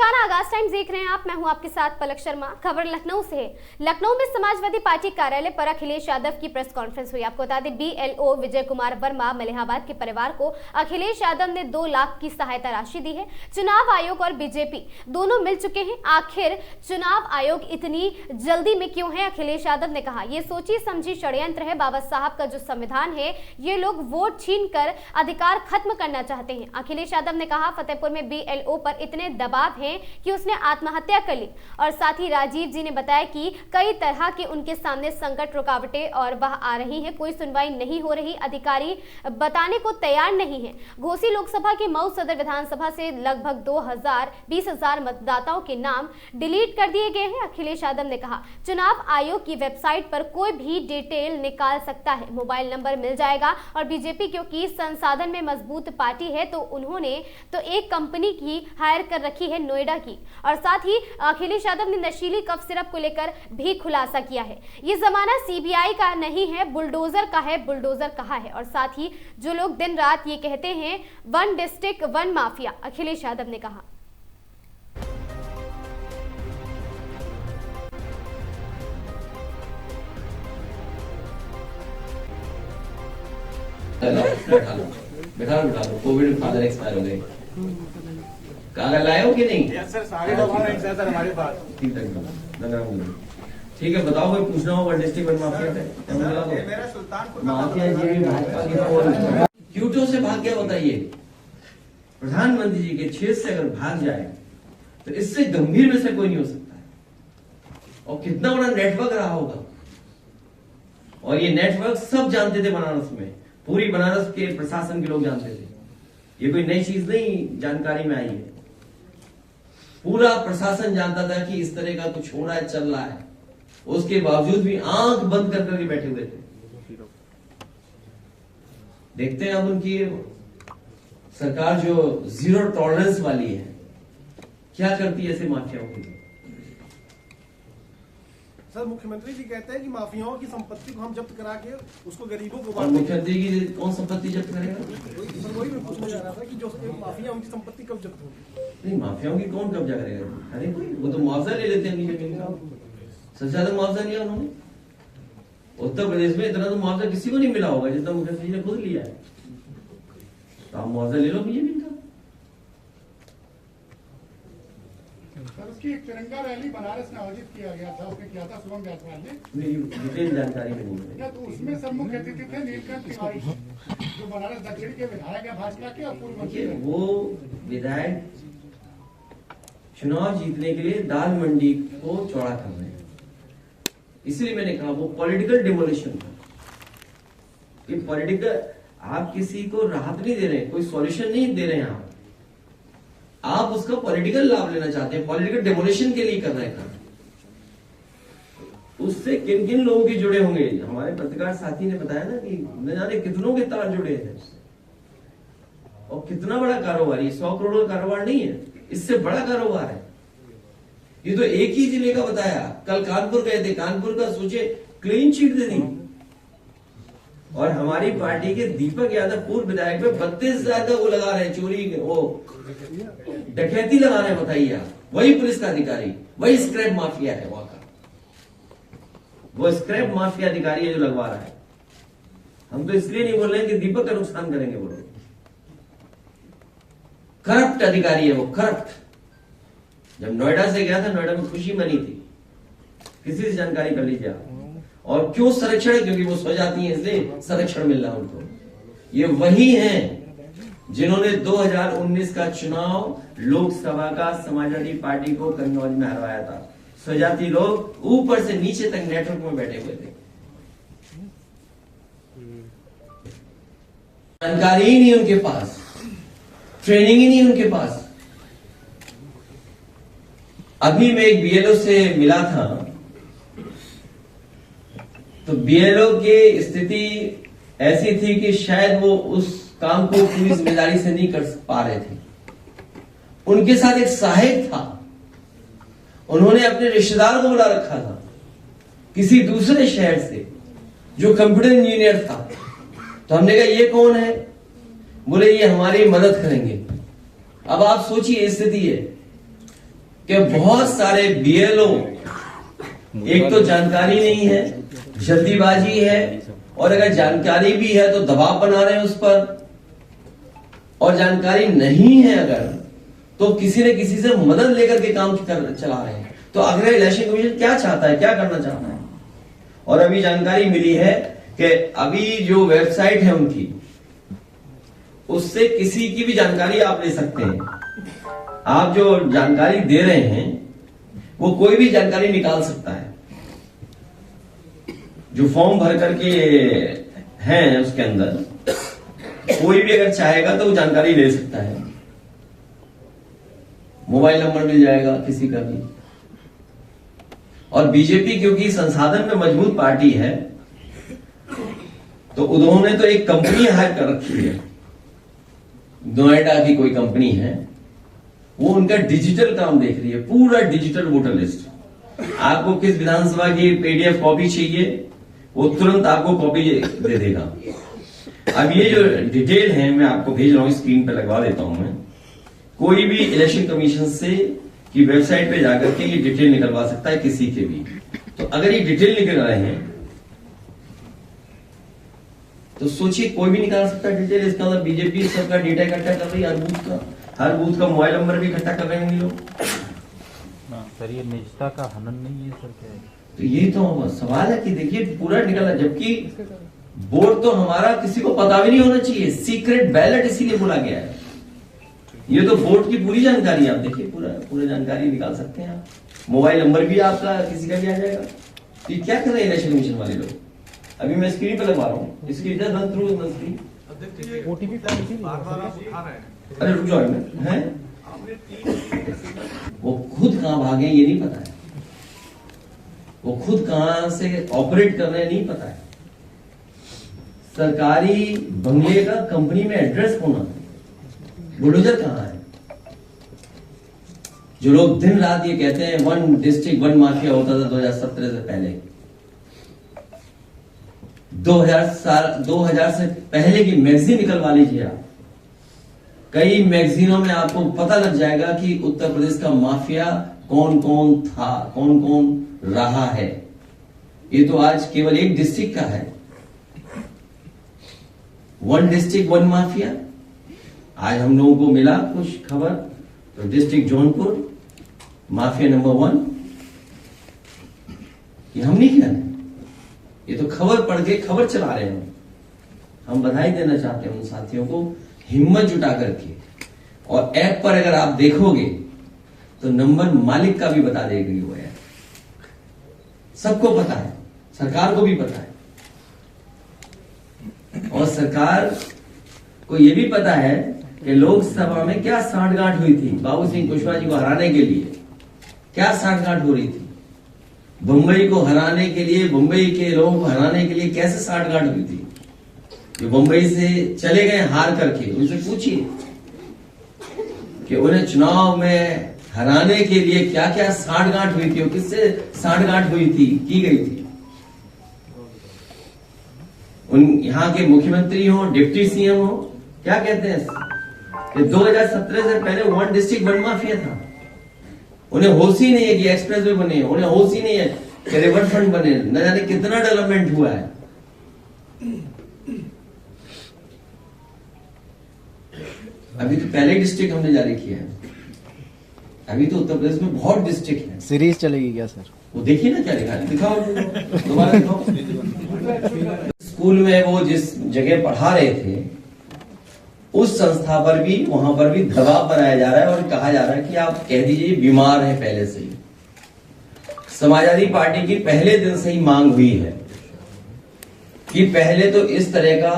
नमस्कार, आगाज टाइम्स देख रहे हैं आप। मैं हूं आपके साथ पलक शर्मा। खबर लखनऊ से है। लखनऊ में समाजवादी पार्टी कार्यालय पर अखिलेश यादव की प्रेस कॉन्फ्रेंस हुई। आपको बता दें, BLO विजय कुमार वर्मा मलिहाबाद के परिवार को अखिलेश यादव ने 2 लाख की सहायता राशि दी है। चुनाव आयोग और बीजेपी दोनों मिल चुके हैं। आखिर चुनाव आयोग इतनी जल्दी में क्यों है? अखिलेश यादव ने कहा, ये सोची समझी षड्यंत्र है। बाबा साहब का जो संविधान है, ये लोग वोट छीन कर अधिकार खत्म करना चाहते हैं। अखिलेश यादव ने कहा, फतेहपुर में BLO पर इतने दबाव है कि उसने आत्महत्या कर ली। और साथ ही राजीव जी ने बताया कि कई तरह के उनके सामने संकट, रुकावटें और वह आ रही है, कोई सुनवाई नहीं हो रही, अधिकारी बताने को तैयार नहीं है। घोसी लोकसभा के मऊ सदर विधानसभा से लगभग 20,000 मतदाताओं के नाम डिलीट कर दिए गए हैं। अखिलेश यादव ने कहा, चुनाव आयोग की वेबसाइट पर कोई भी डिटेल निकाल सकता है, मोबाइल नंबर मिल जाएगा। और बीजेपी क्योंकि संसाधन में मजबूत पार्टी है, तो उन्होंने तो एक कंपनी की हायर कर रखी है, नोएडा की। और साथ ही अखिलेश यादव ने नशीली कफ सिरप को लेकर भी खुलासा किया है। ये जमाना CBI का नहीं है, बुलडोजर का है, बुलडोजर कहा है। और साथ ही जो लोग दिन रात ये कहते हैं 1 डिस्ट्रिक्ट 1 माफिया, अखिलेश यादव ने कहा। बिठा लो। कोविड फादर एक्सपायर हो गए। कागज लाए हो कि नहीं? यस सर, सारे डॉक्यूमेंट सर हमारे पास। ठीक है, बताओ कोई पूछना होगा डिस्ट्रिक्ट वन माफिया से? मेरा सुल्तानपुर माफिया जी भाजपा की क्यूटो से भाग गया, बताइए। प्रधानमंत्री जी के क्षेत्र से अगर भाग जाए तो इससे गंभीर विषय कोई नहीं हो सकता है। और कितना बड़ा नेटवर्क रहा होगा। और ये नेटवर्क सब जानते थे बनारस में, पूरी बनारस के प्रशासन के लोग जानते थे। ये कोई नई चीज नहीं जानकारी में आई है। पूरा प्रशासन जानता था कि इस तरह का कुछ हो रहा है, चल रहा है। उसके बावजूद भी आंख बंद कर करके बैठे हुए थे। देखते हैं अब उनकी सरकार जो जीरो टॉलरेंस वाली है, क्या करती है ऐसे माफियाओं के लिए। सर, मुख्यमंत्री जी कहते हैं कि माफियाओं की संपत्ति को हम जब्त करा के उसको गरीबों को और मुख्यमंत्री की कौन संपत्ति जब्त करेगा? सर, वही मैं पूछने जा रहा था कि जो माफिया उनकी संपत्ति कब जब्त होगी? नहीं, माफियाओं की कौन कब्जा करेगा? अरे वो तो मुआवजा ले लेते हैं अपनी जमीन का। सबसे ज्यादा मुआवजा लिया उन्होंने। उत्तर प्रदेश में इतना तो मुआवजा किसी को नहीं मिला होगा जितना मुख्यमंत्री जी ने खुद लिया है। तो आप मुआवजा ले लो अपनी जमीन का। सर, उसकी एक तिरंगा रैली बनारस में आयोजित किया गया था, उसने किया था शुभम जायसवाल ने। डिटेल जानकारी में नहीं है। तो उसमें सब मुख्य अतिथि थे नीलकंठ तिवारी, जो बनारस दक्षिण के विधायक है भाजपा के और पूर्व मंत्री हैं। वो विधायक चुनाव जीतने के लिए दाल मंडी को चौड़ा कर रहे हैं। इसलिए मैंने कहा वो पॉलिटिकल डिमोलिशन था। कि पॉलिटिकल, आप किसी को राहत नहीं दे रहे, कोई सॉल्यूशन नहीं दे रहे हैं आप उसका पॉलिटिकल लाभ लेना चाहते हैं, पॉलिटिकल डेमोलिशन के लिए कर रहे हैं। उससे किन किन लोगों के जुड़े होंगे? हमारे पत्रकार साथी ने बताया ना कि न जाने कितनों के तार जुड़े हैं। और कितना बड़ा कारोबार, ये 100 करोड़ का कारोबार नहीं है, इससे बड़ा कारोबार है। ये तो एक ही जिले का बताया। कल कानपुर गए थे, कानपुर का सोचे क्लीन चिट दे दी। और हमारी पार्टी के दीपक यादव पूर्व विधायक पे 32,000 का वो लगा रहे हैं, चोरी वो डकैती लगा रहे हैं। बताइए आप, वही पुलिस का अधिकारी, वही स्क्रैप माफिया है वहां का। वो स्क्रैप माफिया अधिकारी है जो लगवा रहा है। हम तो इसलिए नहीं बोल रहे हैं कि दीपक का नुकसान करेंगे वो लोग। करप्ट अधिकारी है वो, करप्ट। जब नोएडा से गया था, नोएडा में खुशी मनी थी। किसी से जानकारी कर लीजिए आप। और क्यों संरक्षण है? क्योंकि वो सो जाती हैं, इसलिए संरक्षण मिल रहा है उनको। ये वही हैं जिन्होंने 2019 का चुनाव लोकसभा का समाजवादी पार्टी को कन्नौज में हरवाया था। स्वजाति लोग ऊपर से नीचे तक नेटवर्क में बैठे हुए थे। जानकारी ही नहीं उनके पास, ट्रेनिंग ही नहीं उनके पास। अभी मैं एक BLO से मिला था, तो BLO की स्थिति ऐसी थी कि शायद वो उस काम को पूरी जिम्मेदारी से नहीं कर पा रहे थे। उनके साथ एक सहायक था, उन्होंने अपने रिश्तेदार को बुला रखा था किसी दूसरे शहर से, जो कंप्यूटर इंजीनियर था। तो हमने कहा ये कौन है? बोले ये हमारी मदद करेंगे। अब आप सोचिए स्थिति है कि बहुत सारे बीएलओ एक तो जानकारी नहीं है, जल्दीबाजी है, और अगर जानकारी भी है तो दबाव बना रहे हैं उस पर, और जानकारी नहीं है अगर तो किसी न किसी से मदद लेकर के काम चला रहे हैं। तो आखिर इलेक्शन कमीशन क्या चाहता है, क्या करना चाहता है? और अभी जानकारी मिली है कि अभी जो वेबसाइट है उनकी, उससे किसी की भी जानकारी आप ले सकते हैं। आप जो जानकारी दे रहे हैं वो कोई भी जानकारी निकाल सकता है। जो फॉर्म भर करके हैं उसके अंदर कोई भी अगर चाहेगा तो वो जानकारी ले सकता है। मोबाइल नंबर मिल जाएगा किसी का भी। और बीजेपी क्योंकि संसाधन में मजबूत पार्टी है तो उन्होंने तो एक कंपनी हायर कर रखी है, नोएडा की कोई कंपनी है, वो उनका डिजिटल काम देख रही है, पूरा डिजिटल वोटर लिस्ट। आपको किस विधानसभा की पीडीएफ कॉपी चाहिए वो तुरंत आपको कॉपी दे देगा। अब ये जो डिटेल है मैं आपको भेज रहा हूं, स्क्रीन पे लगवा देता हूं मैं। कोई भी इलेक्शन कमीशन से की वेबसाइट पे जाकर के ये डिटेल निकलवा सकता है किसी के भी। तो अगर ये डिटेल निकल रहे हैं तो सोचिए कोई भी निकाल सकता है डिटेल। इसका मतलब बीजेपी सबका डेटा इकट्ठा कर रही है, हर बूथ का मोबाइल नंबर भी इकट्ठा कर रहे हैं लोग। सर ये निजता का हनन नहीं है सर? क्या है? तो ये तो सवाल है कि देखिए पूरा निकला, जबकि वोट तो हमारा किसी को पता भी नहीं होना चाहिए, सीक्रेट बैलेट इसीलिए बोला गया है। ये तो वोट की पूरी जानकारी आप देखिए, पूरा जानकारी निकाल सकते हैं आप। मोबाइल नंबर भी आपका किसी का भी आ जाएगा। तो क्या कर रहे हैं इलेक्शन कमीशन वाले लोग? अभी मैं स्क्रीन पर लगवा रहा हूँ, इसकी रन थ्रू स्क्रीन। ओटीपी अरे रुक जाओ है, वो खुद कहां भागे ये नहीं पता है, वो खुद कहां से ऑपरेट कर रहे हैं नहीं पता है। सरकारी बंगले का कंपनी में एड्रेस होना, बुलडोजर कहां है? जो लोग दिन रात ये कहते हैं 1 डिस्ट्रिक्ट 1 माफिया होता था 2017 से पहले, 2000 से पहले की मैगजीन निकलवा लीजिए आप। कई मैगजीनों में आपको पता लग जाएगा कि उत्तर प्रदेश का माफिया कौन कौन था, कौन कौन रहा है। ये तो आज केवल एक डिस्ट्रिक्ट का है, 1 डिस्ट्रिक्ट 1 माफिया। आज हम लोगों को मिला कुछ खबर, तो डिस्ट्रिक्ट जौनपुर माफिया नंबर 1, ये हम नहीं किया, ये तो खबर पढ़ के खबर चला रहे हैं। हम बधाई देना चाहते हैं उन साथियों को, हिम्मत जुटा करके। और ऐप पर अगर आप देखोगे तो नंबर मालिक का भी बता देगी वो है, सबको पता है, सरकार को भी पता है। और सरकार को यह भी पता है कि लोकसभा में क्या सांठगांठ हुई थी बाबू सिंह कुशवाहा जी को हराने के लिए, क्या सांठगांठ हो रही थी। बंबई को हराने के लिए, बंबई के लोगों को हराने के लिए कैसे सांठगांठ हुई थी। जो बंबई से चले गए हार करके, उनसे पूछिए कि उन्हें चुनाव में हराने के लिए क्या क्या सांठगांठ हुई थी और किससे सांठगांठ हुई थी, की गई थी। उन यहाँ के मुख्यमंत्री हो, डिप्टी सीएम हो, क्या कहते हैं कि 2017 से पहले 1 डिस्ट्रिक्ट 1 माफिया था। उन्हें होश ही नहीं है कि एक्सप्रेस वे बने, उन्हें होश ही नहीं है कि रिवर फ्रंट बने, न जाने कितना डेवलपमेंट हुआ है। अभी तो पहले डिस्ट्रिक्ट हमने जारी किया है, अभी तो उत्तर प्रदेश में बहुत डिस्ट्रिक्ट है। सीरीज चलेगी क्या सर? वो देखिए ना क्या लिखा है, दिखाओ दोबारा दिखाओ। स्कूल में वो जिस जगह पढ़ा रहे थे उस संस्था पर भी, वहां पर भी दबाव बनाया जा रहा है और कहा जा रहा है कि आप कह दीजिए बीमार है पहले से ही। समाजवादी पार्टी की पहले दिन से ही मांग हुई है कि पहले तो इस तरह का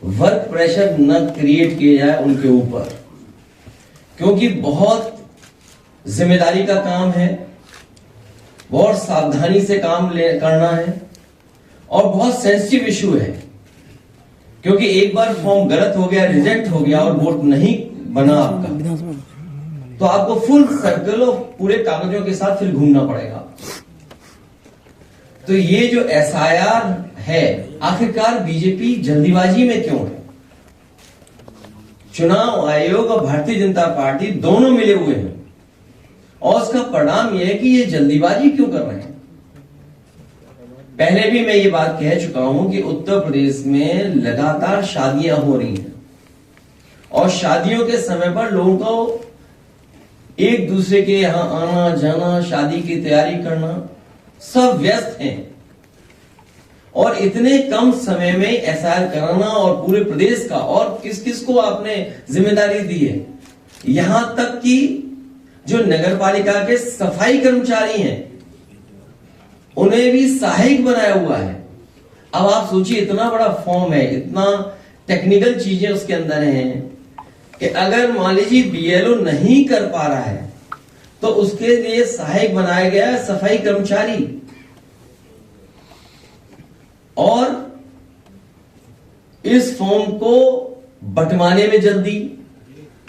वर्क प्रेशर न क्रिएट किया जाए उनके ऊपर, क्योंकि बहुत जिम्मेदारी का काम है, बहुत सावधानी से काम करना है और बहुत सेंसिटिव इशू है। क्योंकि एक बार फॉर्म गलत हो गया, रिजेक्ट हो गया और वोट नहीं बना आपका, तो आपको फुल सर्कल और पूरे कागजों के साथ फिर घूमना पड़ेगा। तो ये जो एसआईआर है, आखिरकार बीजेपी जल्दीबाजी में क्यों है? चुनाव आयोग और भारतीय जनता पार्टी दोनों मिले हुए हैं और उसका परिणाम यह है कि ये जल्दीबाजी क्यों कर रहे हैं। पहले भी मैं ये बात कह चुका हूं कि उत्तर प्रदेश में लगातार शादियां हो रही हैं और शादियों के समय पर लोगों को एक दूसरे के यहां आना जाना, शादी की तैयारी करना, सब व्यस्त हैं। और इतने कम समय में एसआईआर कराना और पूरे प्रदेश का, और किस किस को आपने जिम्मेदारी दी है, यहां तक कि जो नगर पालिका के सफाई कर्मचारी हैं उन्हें भी सहायक बनाया हुआ है। अब आप सोचिए, इतना बड़ा फॉर्म है, इतना टेक्निकल चीजें उसके अंदर हैं कि अगर मान लीजिए बीएलओ नहीं कर पा रहा है तो उसके लिए सहायक बनाया गया है सफाई कर्मचारी। और इस फॉर्म को बंटवाने में जल्दी,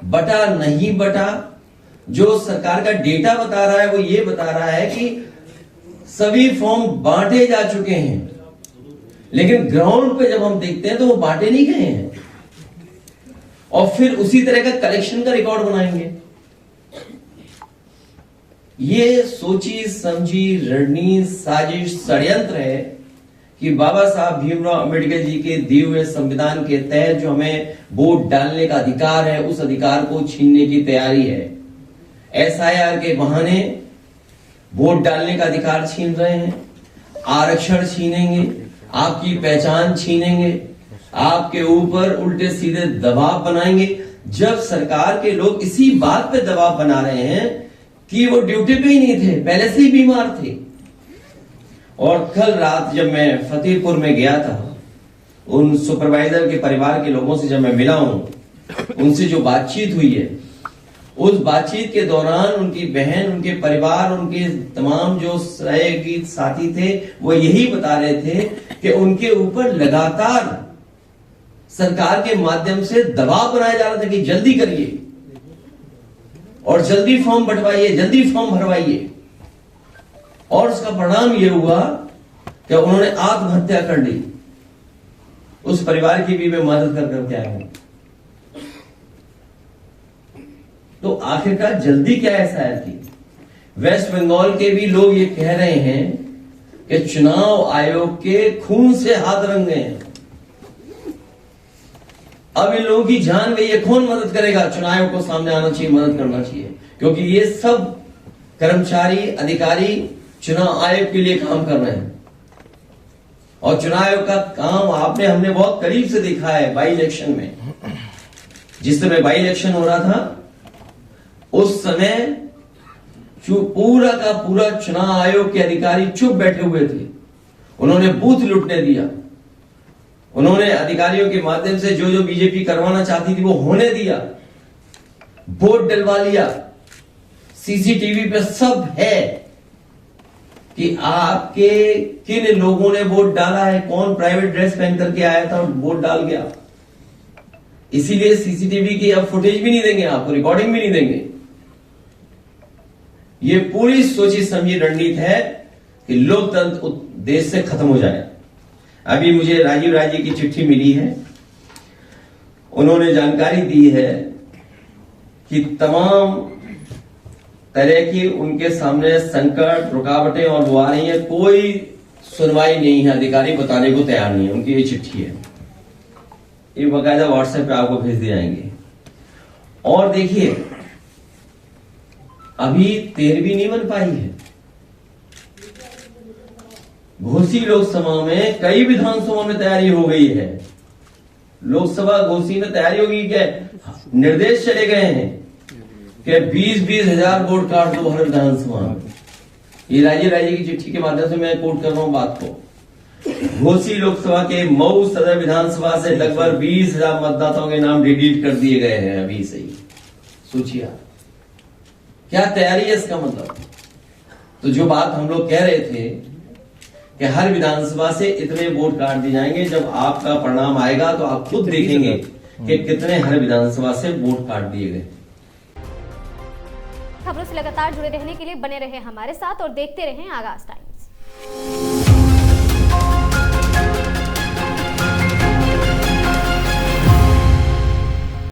बटा नहीं बटा, जो सरकार का डेटा बता रहा है वो ये बता रहा है कि सभी फॉर्म बांटे जा चुके हैं, लेकिन ग्राउंड पे जब हम देखते हैं तो वो बांटे नहीं गए हैं। और फिर उसी तरह का कलेक्शन का रिकॉर्ड बनाएंगे। ये सोची समझी रणनीति, साजिश, षड्यंत्र है कि बाबा साहब भीमराव अंबेडकर जी के दिए हुए संविधान के तहत जो हमें वोट डालने का अधिकार है, उस अधिकार को छीनने की तैयारी है। एसआईआर के बहाने वोट डालने का अधिकार छीन रहे हैं, आरक्षण छीनेंगे, आपकी पहचान छीनेंगे, आपके ऊपर उल्टे सीधे दबाव बनाएंगे। जब सरकार के लोग इसी बात पे दबाव बना रहे हैं कि वो ड्यूटी पे ही नहीं थे, पहले से ही बीमार थे। और कल रात जब मैं फतेहपुर में गया था, उन सुपरवाइजर के परिवार के लोगों से जब मैं मिला हूं, उनसे जो बातचीत हुई है, उस बातचीत के दौरान उनकी बहन, उनके परिवार, उनके तमाम जो सहयोगी साथी थे, वो यही बता रहे थे कि उनके ऊपर लगातार सरकार के माध्यम से दबाव बनाया जा रहा था कि जल्दी करिए और जल्दी फॉर्म बंटवाइए, जल्दी फॉर्म भरवाइए। और उसका परिणाम यह हुआ कि उन्होंने आत्महत्या कर ली। उस परिवार की भी मैं मदद करके आया हूं। तो आखिरकार जल्दी क्या है एसआईआर की? वेस्ट बंगाल के भी लोग ये कह रहे हैं कि चुनाव आयोग के खून से हाथ रंग गए हैं। अब इन लोगों की जान गई है, कौन मदद करेगा? चुनाव आयोग को सामने आना चाहिए, मदद करना चाहिए, क्योंकि ये सब कर्मचारी, अधिकारी चुनाव आयोग के लिए काम कर रहे हैं। और चुनाव आयोग का काम हमने बहुत करीब से देखा है बाई इलेक्शन में। जिस समय बाई इलेक्शन हो रहा था उस समय पूरा का पूरा चुनाव आयोग के अधिकारी चुप बैठे हुए थे। उन्होंने बूथ लूटने दिया, उन्होंने अधिकारियों के माध्यम से जो जो बीजेपी करवाना चाहती थी वो होने दिया, वोट डलवा लिया। सीसीटीवी पे सब है कि आपके किन लोगों ने वोट डाला है, कौन प्राइवेट ड्रेस पहन करके आया था और वोट डाल गया। इसीलिए सीसीटीवी की अब फुटेज भी नहीं देंगे आपको, रिकॉर्डिंग भी नहीं देंगे। ये पूरी सोची समझी रणनीति है कि लोकतंत्र देश से खत्म हो जाए। अभी मुझे राजीव राय जी की चिट्ठी मिली है, उन्होंने जानकारी दी है कि तमाम तरह की उनके सामने संकट, रुकावटें और वो आ रही है, कोई सुनवाई नहीं है, अधिकारी बताने को तैयार नहीं है। उनकी ये चिट्ठी है, ये बकायदा व्हाट्सएप पे आपको भेज दिए जाएंगे। और देखिए अभी 13वीं नहीं बन पाई है। घोसी लोकसभा में कई विधानसभा में तैयारी हो गई है। लोकसभा घोसी में तैयारी होगी, क्या निर्देश चले गए हैं कि 20-20 हजार वोट काट दो हर विधानसभा में। ये राजीव राय जी की चिट्ठी के माध्यम से मैं कोट कर रहा हूं बात को। घोसी लोकसभा के मऊ सदर विधानसभा से लगभग 20,000 मतदाताओं के नाम डिलीट कर दिए गए हैं अभी से ही। सोचिए क्या तैयारी है इसका मतलब। तो जो बात हम लोग कह रहे थे कि हर विधानसभा से इतने वोट काट दिए जाएंगे, जब आपका परिणाम आएगा तो आप खुद देखेंगे कि कितने हर विधानसभा से वोट काट दिए गए। खबरों से लगातार जुड़े रहने के लिए बने रहे हमारे साथ और देखते रहें आगाज टाइम्स।